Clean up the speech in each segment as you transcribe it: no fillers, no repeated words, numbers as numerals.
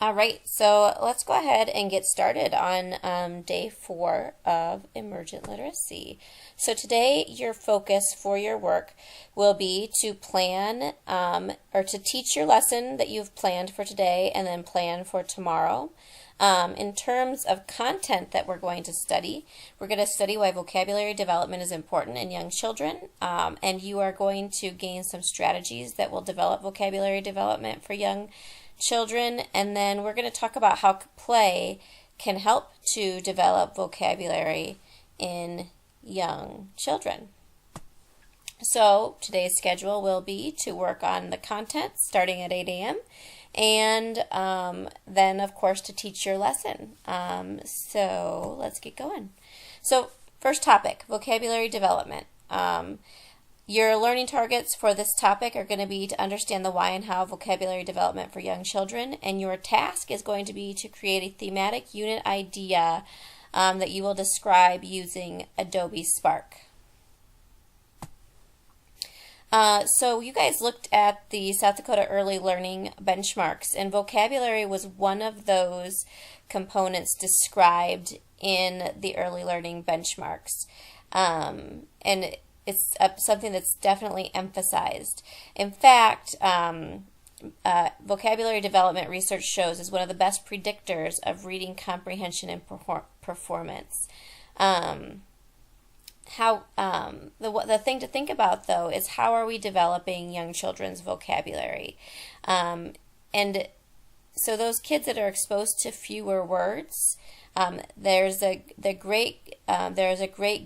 All right, so let's go ahead and get started on day 4 of Emergent Literacy. So today, your focus for your work will be to plan or to teach your lesson that you've planned for today and then plan for tomorrow. In terms of content that we're going to study, we're going to study why vocabulary development is important in young children, and you are going to gain some strategies that will develop vocabulary development for young children, and then we're going to talk about how play can help to develop vocabulary in young children. So today's schedule will be to work on the content starting at 8 a.m. and then of course to teach your lesson. So let's get going. So first topic, vocabulary development. Your learning targets for this topic are going to be to understand the why and how of vocabulary development for young children, and your task is going to be to create a thematic unit idea that you will describe using Adobe Spark. So you guys looked at the South Dakota Early Learning benchmarks, and vocabulary was one of those components described in the early learning benchmarks. And it's something that's definitely emphasized. In fact, vocabulary development research shows is one of the best predictors of reading comprehension and performance. The thing to think about, though, is how are we developing young children's vocabulary? And so those kids that are exposed to fewer words, there's a great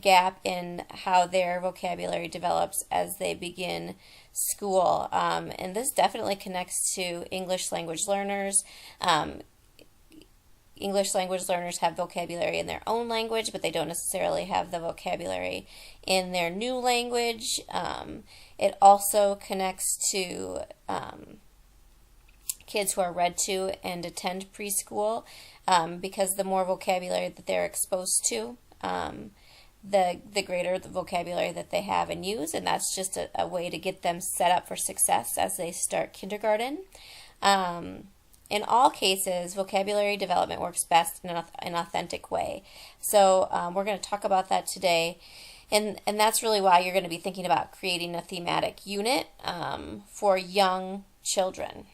gap in how their vocabulary develops as they begin school, and this definitely connects to English language learners. English language learners have vocabulary in their own language, but they don't necessarily have the vocabulary in their new language. It also connects to kids who are read to and attend preschool, because the more vocabulary that they're exposed to, the greater the vocabulary that they have and use, and that's just a way to get them set up for success as they start kindergarten. In all cases, vocabulary development works best in an authentic way. So we're going to talk about that today. And that's really why you're going to be thinking about creating a thematic unit for young children.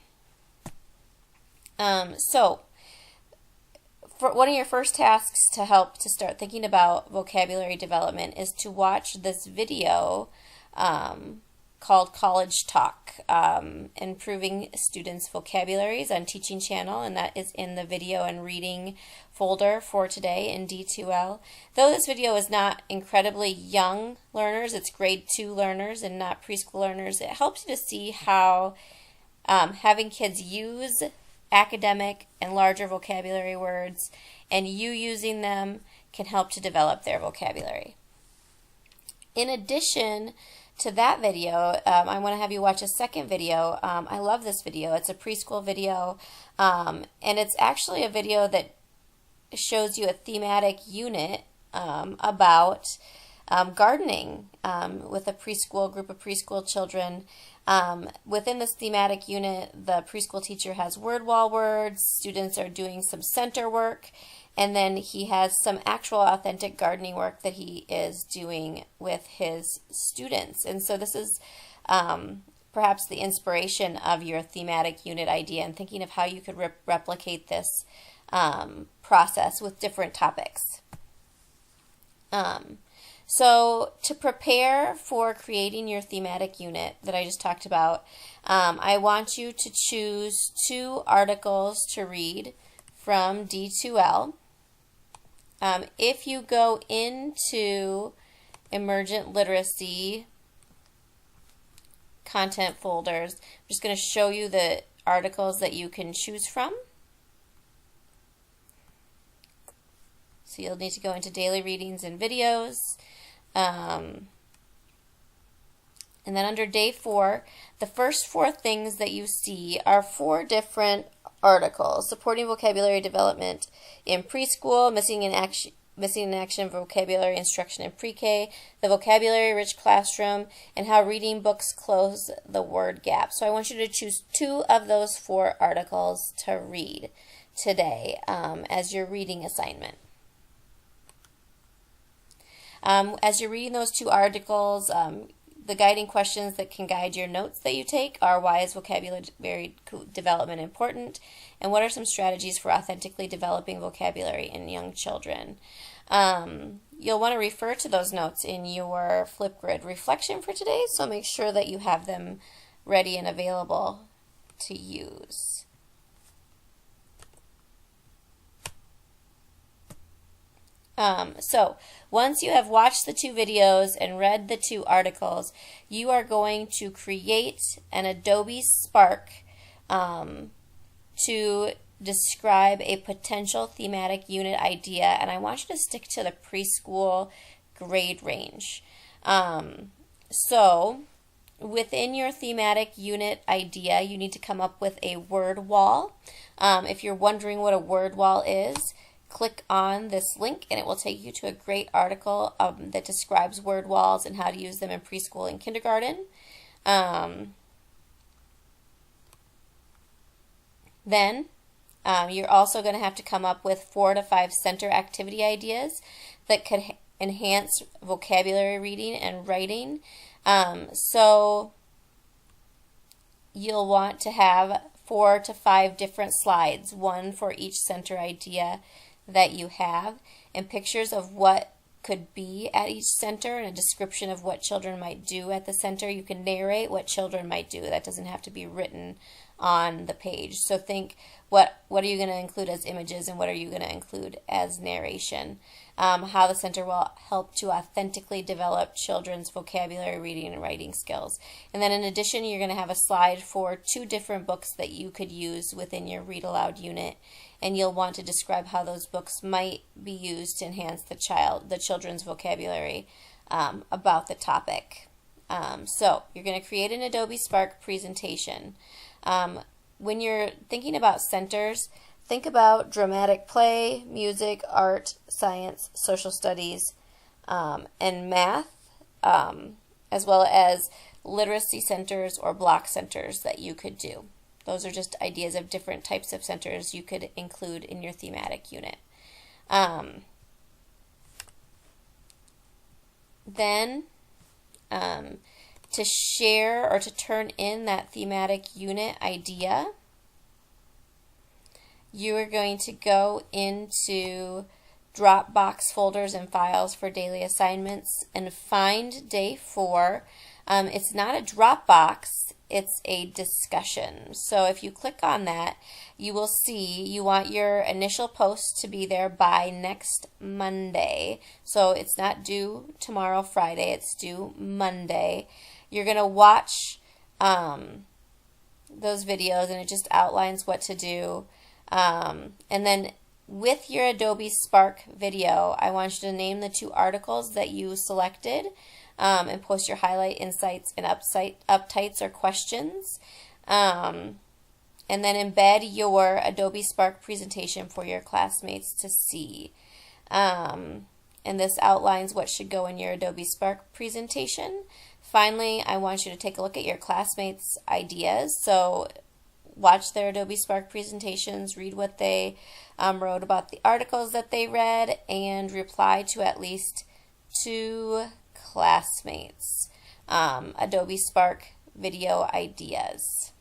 So for one of your first tasks to help to start thinking about vocabulary development is to watch this video called College Talk, Improving Students' Vocabularies on Teaching Channel, and that is in the video and reading folder for today in D2L. Though this video is not incredibly young learners, it's grade 2 learners and not preschool learners, it helps you to see how having kids use academic and larger vocabulary words and you using them can help to develop their vocabulary. In addition to that video, I want to have you watch a second video. I love this video. It's a preschool video, and it's actually a video that shows you a thematic unit about gardening with a group of preschool children. Within this thematic unit, the preschool teacher has word wall words, students are doing some center work, and then he has some actual authentic gardening work that he is doing with his students. And so this is perhaps the inspiration of your thematic unit idea and thinking of how you could replicate this process with different topics. So to prepare for creating your thematic unit that I just talked about, I want you to choose 2 articles to read from D2L. If you go into Emergent Literacy content folders, I'm just going to show you the articles that you can choose from. So you'll need to go into daily readings and videos. And then under day 4, the first 4 things that you see are 4 different articles: supporting vocabulary development in preschool, missing in action vocabulary instruction in pre-K, the vocabulary-rich classroom, and how reading books close the word gap. So I want you to choose 2 of those 4 articles to read today as your reading assignment. As you're reading those 2 articles, the guiding questions that can guide your notes that you take are: why is vocabulary development important? And what are some strategies for authentically developing vocabulary in young children? You'll want to refer to those notes in your Flipgrid reflection for today, so make sure that you have them ready and available to use. So once you have watched the 2 videos and read the 2 articles, you are going to create an Adobe Spark to describe a potential thematic unit idea, and I want you to stick to the preschool grade range. So within your thematic unit idea, you need to come up with a word wall. If you're wondering what a word wall is, click on this link and it will take you to a great article that describes word walls and how to use them in preschool and kindergarten. Then you're also going to have to come up with 4 to 5 center activity ideas that could enhance vocabulary reading and writing. So you'll want to have 4 to 5 different slides, 1 for each center idea that you have, and pictures of what could be at each center and a description of what children might do at the center. You can narrate what children might do. That doesn't have to be written on the page. So think, what are you going to include as images and what are you going to include as narration? How the center will help to authentically develop children's vocabulary, reading, and writing skills. And then in addition, you're going to have a slide for 2 different books that you could use within your Read Aloud unit, and you'll want to describe how those books might be used to enhance the children's vocabulary about the topic. So you're going to create an Adobe Spark presentation. When you're thinking about centers, think about dramatic play, music, art, science, social studies, and math, as well as literacy centers or block centers that you could do. Those are just ideas of different types of centers you could include in your thematic unit. Then, to share or to turn in that thematic unit idea, you are going to go into Dropbox folders and files for daily assignments and find day 4. It's not a Dropbox, it's a discussion. So if you click on that, you will see you want your initial post to be there by next Monday. So it's not due tomorrow, Friday, it's due Monday. You're going to watch those videos and it just outlines what to do. And then with your Adobe Spark video, I want you to name the 2 articles that you selected and post your highlight, insights, and uptights or questions. And then embed your Adobe Spark presentation for your classmates to see. And this outlines what should go in your Adobe Spark presentation. Finally, I want you to take a look at your classmates' ideas. So watch their Adobe Spark presentations, read what they wrote about the articles that they read, and reply to at least 2 classmates' Adobe Spark video ideas.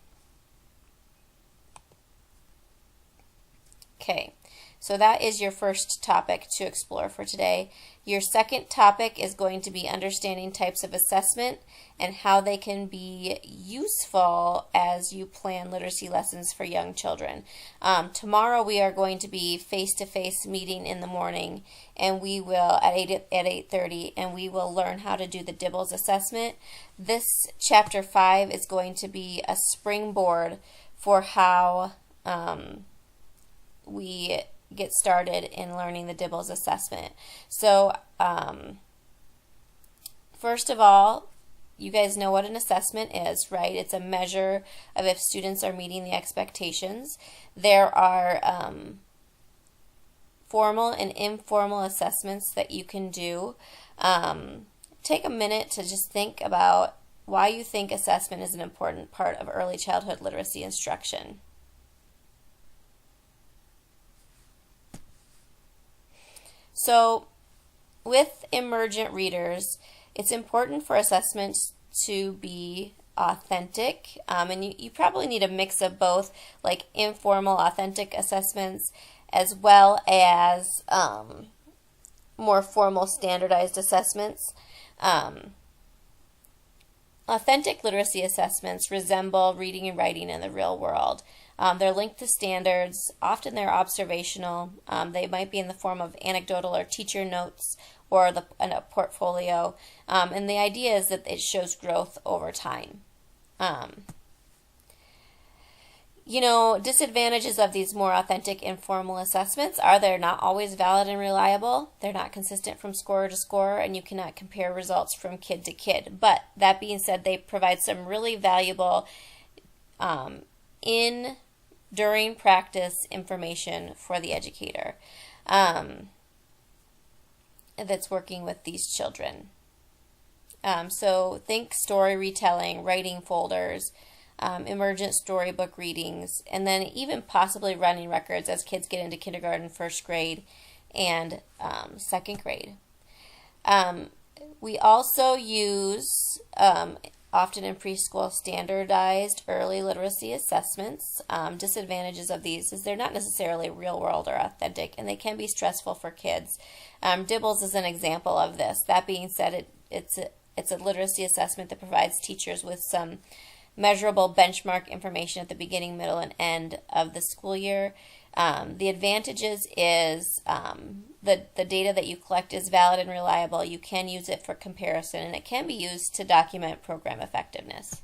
Okay, so that is your first topic to explore for today. Your second topic is going to be understanding types of assessment and how they can be useful as you plan literacy lessons for young children. Tomorrow we are going to be face-to-face meeting in the morning, and we will at 8:30, and we will learn how to do the DIBELS assessment. This chapter 5 is going to be a springboard for how we get started in learning the DIBELS assessment. So first of all, you guys know what an assessment is, right? It's a measure of if students are meeting the expectations. There are formal and informal assessments that you can do. Take a minute to just think about why you think assessment is an important part of early childhood literacy instruction. So, with emergent readers, it's important for assessments to be authentic, and you probably need a mix of both, like informal, authentic assessments, as well as more formal, standardized assessments. Authentic literacy assessments resemble reading and writing in the real world. They're linked to standards. Often they're observational. They might be in the form of anecdotal or teacher notes or a portfolio. And the idea is that it shows growth over time. Disadvantages of these more authentic informal assessments are they're not always valid and reliable. They're not consistent from scorer to scorer, and you cannot compare results from kid to kid. But that being said, they provide some really valuable during practice information for the educator that's working with these children. So think story retelling, writing folders, emergent storybook readings, and then even possibly running records as kids get into kindergarten, first grade, and second grade. We also use, often in preschool, standardized early literacy assessments. Disadvantages of these is they're not necessarily real world or authentic, and they can be stressful for kids. Dibbles is an example of this. That being said, it's a literacy assessment that provides teachers with some measurable benchmark information at the beginning, middle, and end of the school year. The advantages is the data that you collect is valid and reliable. You can use it for comparison, and it can be used to document program effectiveness.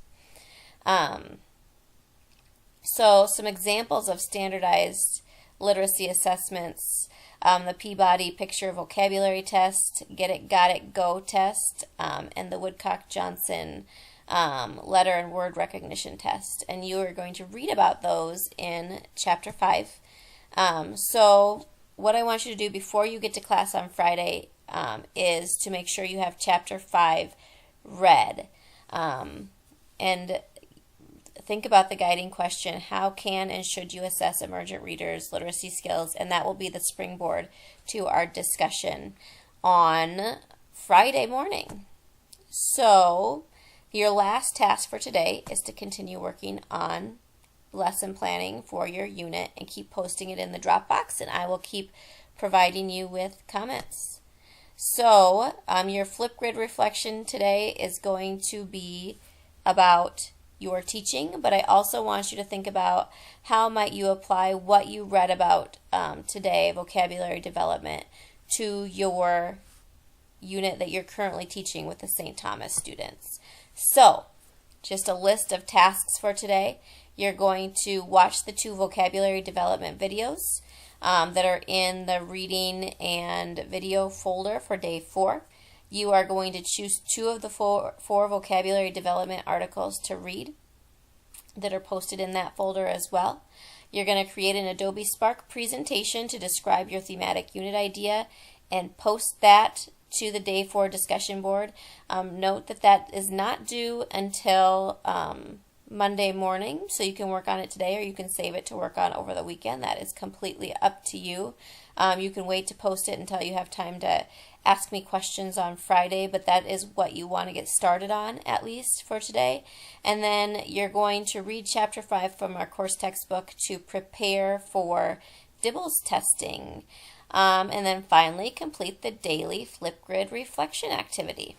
So some examples of standardized literacy assessments: the Peabody Picture Vocabulary Test, Get It, Got It, Go test, and the Woodcock-Johnson letter and word recognition test. And you are going to read about those in Chapter 5. So what I want you to do before you get to class on Friday is to make sure you have Chapter 5 read. And think about the guiding question: how can and should you assess emergent readers' literacy skills? And that will be the springboard to our discussion on Friday morning. So your last task for today is to continue working on lesson planning for your unit and keep posting it in the Dropbox, and I will keep providing you with comments. So your Flipgrid reflection today is going to be about your teaching, but I also want you to think about how might you apply what you read about today, vocabulary development, to your unit that you're currently teaching with the St. Thomas students. So, just a list of tasks for today. You're going to watch the 2 vocabulary development videos that are in the reading and video folder for day 4. You are going to choose 2 of the four vocabulary development articles to read that are posted in that folder as well. You're going to create an Adobe Spark presentation to describe your thematic unit idea and post that to the day 4 discussion board. Note that is not due until Monday morning, so you can work on it today or you can save it to work on over the weekend. That is completely up to you. You can wait to post it until you have time to ask me questions on Friday, but that is what you want to get started on, at least for today. And then you're going to read Chapter 5 from our course textbook to prepare for Dibbles testing. And then finally, complete the daily Flipgrid reflection activity.